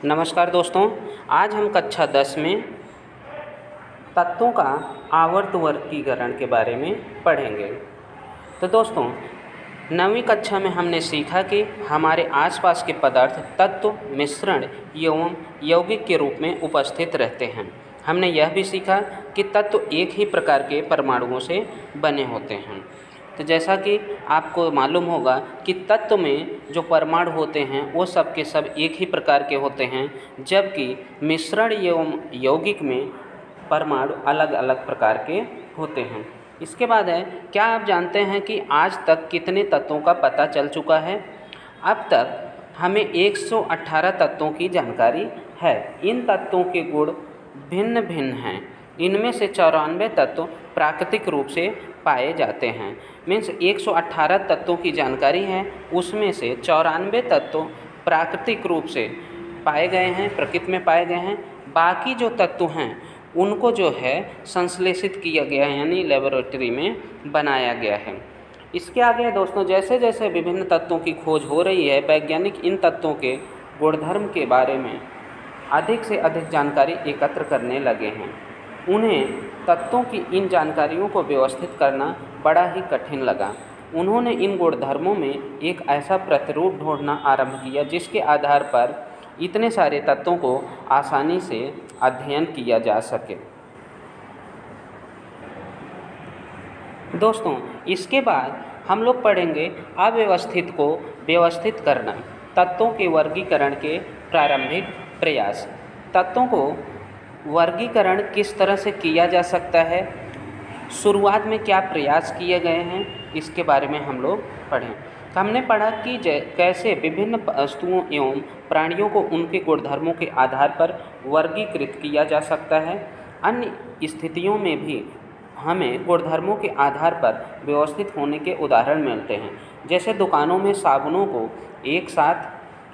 नमस्कार दोस्तों, आज हम कक्षा 10 में तत्वों का आवर्त वर्गीकरण के बारे में पढ़ेंगे। तो दोस्तों, 9वीं कक्षा में हमने सीखा कि हमारे आसपास के पदार्थ तत्व, मिश्रण एवं यौगिक के रूप में उपस्थित रहते हैं। हमने यह भी सीखा कि तत्व एक ही प्रकार के परमाणुओं से बने होते हैं। तो जैसा कि आपको मालूम होगा कि तत्व में जो परमाणु होते हैं वो सब के सब एक ही प्रकार के होते हैं, जबकि मिश्रण एवं यौगिक में परमाणु अलग अलग प्रकार के होते हैं। इसके बाद है, क्या आप जानते हैं कि आज तक कितने तत्वों का पता चल चुका है? अब तक हमें 118 तत्वों की जानकारी है। इन तत्वों के गुण भिन्न भिन्न हैं। इनमें से 94 तत्व प्राकृतिक रूप से पाए जाते हैं। मीन्स 118 तत्वों की जानकारी है, उसमें से 94 तत्व प्राकृतिक रूप से पाए गए हैं, प्रकृति में पाए गए हैं। बाकी जो तत्व हैं उनको जो है संश्लेषित किया गया है, यानी लेबोरेटरी में बनाया गया है। इसके आगे दोस्तों, जैसे जैसे विभिन्न तत्वों की खोज हो रही है, वैज्ञानिक इन तत्वों के गुणधर्म के बारे में अधिक से अधिक जानकारी एकत्र करने लगे हैं। उन्हें तत्वों की इन जानकारियों को व्यवस्थित करना बड़ा ही कठिन लगा। उन्होंने इन गुणधर्मों में एक ऐसा प्रतिरूप ढूंढना आरंभ किया जिसके आधार पर इतने सारे तत्वों को आसानी से अध्ययन किया जा सके। दोस्तों, इसके बाद हम लोग पढ़ेंगे अव्यवस्थित को व्यवस्थित करना, तत्वों के वर्गीकरण के प्रारंभिक प्रयास। तत्वों को वर्गीकरण किस तरह से किया जा सकता है, शुरुआत में क्या प्रयास किए गए हैं, इसके बारे में हम लोग पढ़ें। तो हमने पढ़ा कि कैसे विभिन्न वस्तुओं एवं प्राणियों को उनके गुणधर्मों के आधार पर वर्गीकृत किया जा सकता है। अन्य स्थितियों में भी हमें गुणधर्मों के आधार पर व्यवस्थित होने के उदाहरण मिलते हैं। जैसे दुकानों में साबुनों को एक साथ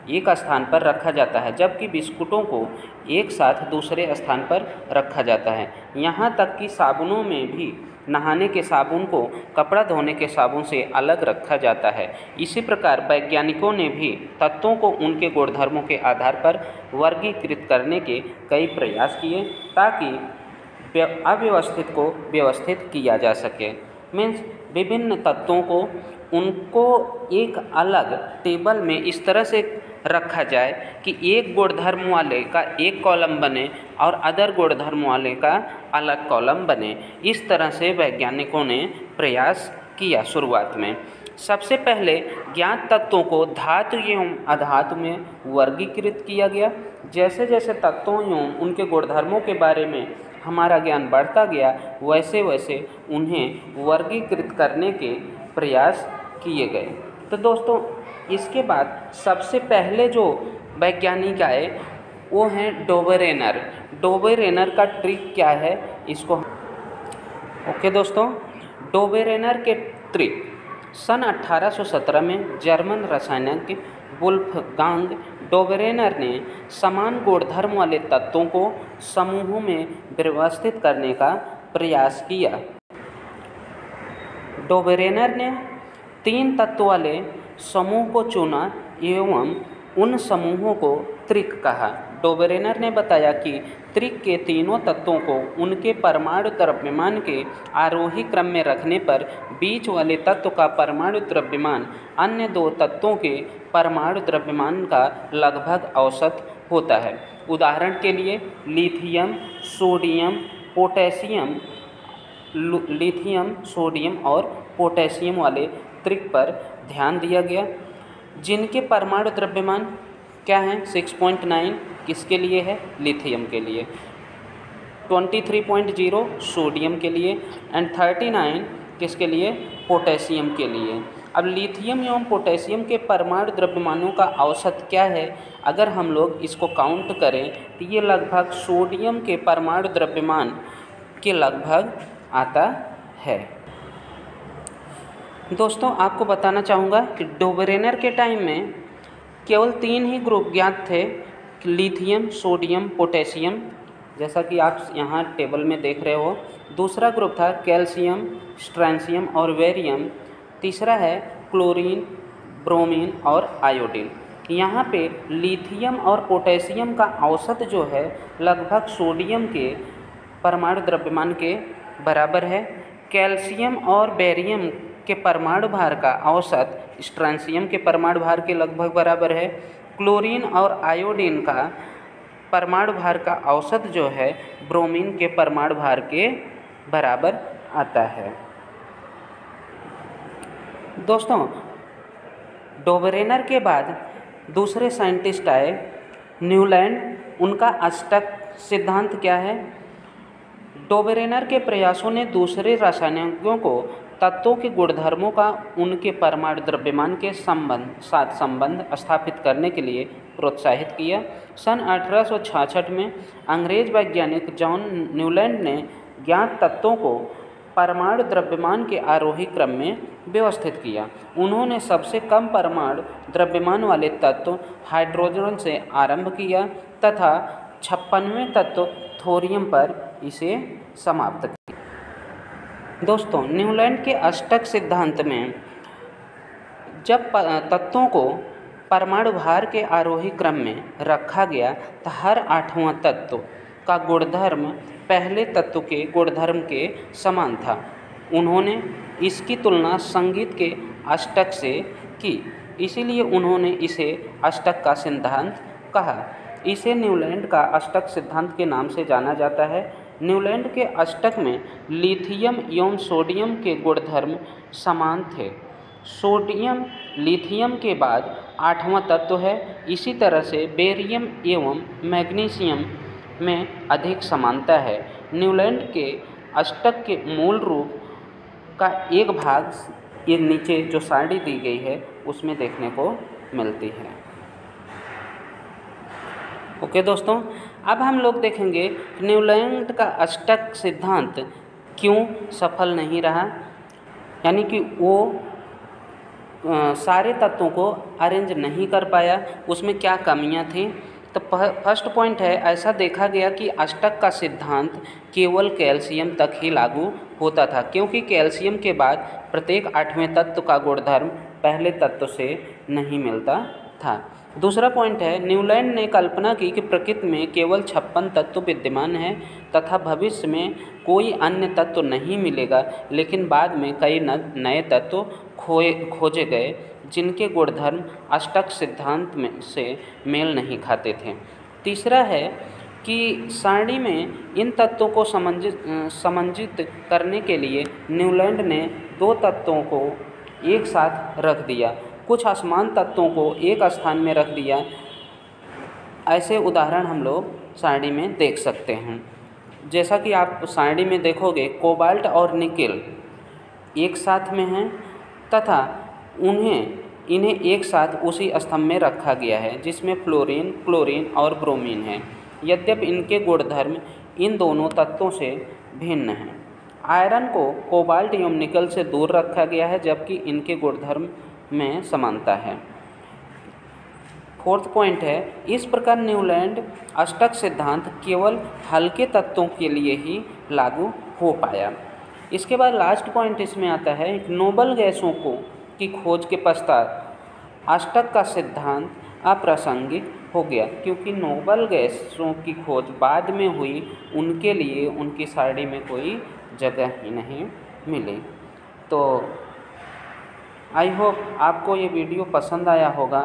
एक स्थान पर रखा जाता है, जबकि बिस्कुटों को एक साथ दूसरे स्थान पर रखा जाता है। यहाँ तक कि साबुनों में भी नहाने के साबुन को कपड़ा धोने के साबुन से अलग रखा जाता है। इसी प्रकार वैज्ञानिकों ने भी तत्वों को उनके गुणधर्मों के आधार पर वर्गीकृत करने के कई प्रयास किए ताकि अव्यवस्थित को व्यवस्थित किया जा सके। मीन्स विभिन्न तत्वों को उनको एक अलग टेबल में इस तरह से रखा जाए कि एक गुणधर्म वाले का एक कॉलम बने और अदर गुणधर्म वाले का अलग कॉलम बने। इस तरह से वैज्ञानिकों ने प्रयास किया। शुरुआत में सबसे पहले ज्ञात तत्वों को धातु एवं अधातु में वर्गीकृत किया गया। जैसे जैसे तत्वों एवं उनके गुणधर्मों के बारे में हमारा ज्ञान बढ़ता गया, वैसे वैसे उन्हें वर्गीकृत करने के प्रयास किए गए। तो दोस्तों, इसके बाद सबसे पहले जो वैज्ञानिक आए वो हैं डोबेरेनर। डोबेरेनर का ट्रिक क्या है, इसको ओके दोस्तों, डोबेरेनर के ट्रिक सन 1817 में जर्मन रसायनज्ञ वुल्फगांग डोबेरेनर ने समान गुणधर्म वाले तत्वों को समूहों में व्यवस्थित करने का प्रयास किया। डोबेरेनर ने 3 तत्व वाले समूह को चुना एवं उन समूहों को त्रिक कहा। डोबेरेनर ने बताया कि त्रिक के तीनों तत्वों को उनके परमाणु द्रव्यमान के आरोही क्रम में रखने पर बीच वाले तत्व का परमाणु द्रव्यमान अन्य 2 तत्वों के परमाणु द्रव्यमान का लगभग औसत होता है। उदाहरण के लिए लिथियम, सोडियम और पोटेशियम वाले त्रिक पर ध्यान दिया गया, जिनके परमाणु द्रव्यमान क्या हैं 6.9 किसके लिए है, लिथियम के लिए, 23.0 सोडियम के लिए एंड 39 किसके लिए, पोटेशियम के लिए। अब लिथियम एवं पोटेशियम के परमाणु द्रव्यमानों का औसत क्या है, अगर हम लोग इसको काउंट करें तो ये लगभग सोडियम के परमाणु द्रव्यमान के लगभग आता है। दोस्तों, आपको बताना चाहूँगा कि डोबेरेनर के टाइम में केवल 3 ही ग्रुप ज्ञात थे, लिथियम, सोडियम, पोटेशियम, जैसा कि आप यहाँ टेबल में देख रहे हो। दूसरा ग्रुप था कैल्शियम, स्ट्रैंशियम और वेरियम। तीसरा है क्लोरीन, ब्रोमीन और आयोडीन। यहाँ पे लिथियम और पोटेशियम का औसत जो है लगभग सोडियम के परमाणु द्रव्यमान के बराबर है। कैल्शियम और बेरियम के परमाणु भार का औसत स्ट्रांसियम के परमाणु भार के लगभग बराबर है। क्लोरीन और आयोडीन का परमाणु भार का औसत जो है ब्रोमीन के परमाणु भार के बराबर आता है। दोस्तों, डोबरेनर के बाद दूसरे साइंटिस्ट आए न्यूलैंड। उनका अष्टक सिद्धांत क्या है? डोबरेनर के प्रयासों ने दूसरे रासायनिकों को तत्वों के गुणधर्मों का उनके परमाणु द्रव्यमान के साथ संबंध स्थापित करने के लिए प्रोत्साहित किया। सन 1866 में अंग्रेज वैज्ञानिक जॉन न्यूलैंड ने ज्ञात तत्वों को परमाणु द्रव्यमान के आरोही क्रम में व्यवस्थित किया। उन्होंने सबसे कम परमाणु द्रव्यमान वाले तत्व हाइड्रोजन से आरंभ किया तथा 56वें तत्व थोरियम पर इसे समाप्त किया। दोस्तों, न्यूलैंड के अष्टक सिद्धांत में जब तत्वों को परमाणु भार के आरोही क्रम में रखा गया तो हर 8वां तत्व का गुणधर्म पहले तत्व के गुणधर्म के समान था। उन्होंने इसकी तुलना संगीत के अष्टक से की, इसीलिए उन्होंने इसे अष्टक का सिद्धांत कहा। इसे न्यूलैंड का अष्टक सिद्धांत के नाम से जाना जाता है। न्यूलैंड के अष्टक में लिथियम एवं सोडियम के गुणधर्म समान थे। सोडियम लिथियम के बाद 8वां तत्व है। इसी तरह से बेरियम एवं मैग्नीशियम में अधिक समानता है। न्यूलैंड के अष्टक के मूल रूप का एक भाग ये नीचे जो सारणी दी गई है उसमें देखने को मिलती है। ओके दोस्तों, अब हम लोग देखेंगे न्यूलैंड का अष्टक सिद्धांत क्यों सफल नहीं रहा, यानी कि वो सारे तत्वों को अरेंज नहीं कर पाया, उसमें क्या कमियां थी। तो फर्स्ट पॉइंट है, ऐसा देखा गया कि अष्टक का सिद्धांत केवल कैल्शियम तक ही लागू होता था, क्योंकि कैल्शियम के बाद प्रत्येक 8वें तत्व का गुणधर्म पहले तत्व से नहीं मिलता था। दूसरा पॉइंट है, न्यूलैंड ने कल्पना की कि प्रकृति में केवल 56 तत्व विद्यमान हैं तथा भविष्य में कोई अन्य तत्व नहीं मिलेगा, लेकिन बाद में कई नए तत्व खोजे गए जिनके गुणधर्म अष्टक सिद्धांत में से मेल नहीं खाते थे। तीसरा है कि सारणी में इन तत्वों को समंजित करने के लिए न्यूलैंड ने 2 तत्वों को एक साथ रख दिया, कुछ असमान तत्वों को एक स्थान में रख दिया। ऐसे उदाहरण हम लोग सारणी में देख सकते हैं। जैसा कि आप सारणी में देखोगे, कोबाल्ट और निकेल एक साथ में हैं तथा इन्हें एक साथ उसी स्तंभ में रखा गया है जिसमें फ्लोरीन, क्लोरीन और ब्रोमीन है। यद्यपि इनके गुणधर्म इन दोनों तत्वों से भिन्न हैं। आयरन को कोबाल्ट एवं निकल से दूर रखा गया है, जबकि इनके गुणधर्म में समानता है। फोर्थ पॉइंट है, इस प्रकार न्यूलैंड अष्टक सिद्धांत केवल हल्के तत्वों के लिए ही लागू हो पाया। इसके बाद लास्ट पॉइंट इसमें आता है, नोबल गैसों की खोज के पश्चात अष्टक का सिद्धांत अप्रासंगिक हो गया, क्योंकि नोबल गैसों की खोज बाद में हुई, उनके लिए उनकी सारणी में कोई जगह ही नहीं मिली। तो आई होप आपको ये वीडियो पसंद आया होगा।